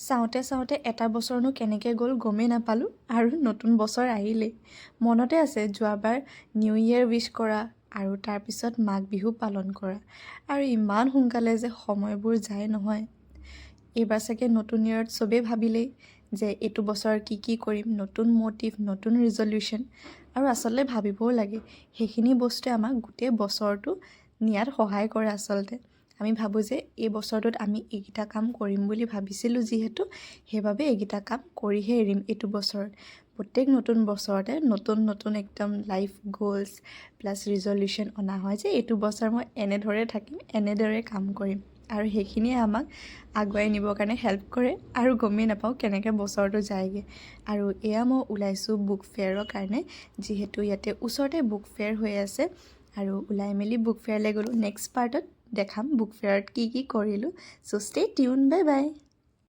চাওঁতে চাওঁতে এটা বছৰনো কেনেকৈ গ'ল গমেই নাপালোঁ আৰু নতুন বছৰ আহিলেই। মনতে আছে যোৱাবাৰ নিউ ইয়েৰ উইছ কৰা আৰু তাৰপিছত মাঘ বিহু পালন কৰা। আৰু ইমান সোনকালে যে সময়বোৰ যায় নহয়। এইবাৰ চাগে নতুন ইয়েৰত চবেই ভাবিলেই যে এইটো বছৰ কি কি কৰিম, নতুন মটিভ, নতুন ৰিজলিউশ্যন। আৰু আচলতে ভাবিবও লাগে, সেইখিনি বস্তুৱে আমাক গোটেই বছৰটো নিয়াত সহায় কৰে আচলতে। আমি ভাবোঁ যে এই বছৰটোত আমি এইকেইটা কাম কৰিম বুলি ভাবিছিলোঁ যিহেতু, সেইবাবে এইকেইটা কাম কৰিহে এৰিম এইটো বছৰত। প্ৰত্যেক নতুন বছৰতে নতুন নতুন একদম লাইফ গ'লছ প্লাছ ৰিজলিউশ্যন অনা হয় যে এইটো বছৰ মই এনেদৰে থাকিম, এনেদৰে কাম কৰিম। আৰু সেইখিনিয়ে আমাক আগুৱাই নিবৰ কাৰণে হেল্প কৰে আৰু গমেই নাপাওঁ কেনেকৈ বছৰটো যায়গৈ। আৰু এয়া মই ওলাইছোঁ বুক ফেয়াৰৰ কাৰণে, যিহেতু ইয়াতে ওচৰতে বুক ফেয়াৰ হৈ আছে। আৰু ওলাই মেলি বুক ফেয়াৰলৈ গ'লোঁ। নেক্সট পাৰ্টত দেখাম বুক ফেয়াৰত কি কি কৰিলোঁ। ছ' ষ্টে টিউন, বাই বাই।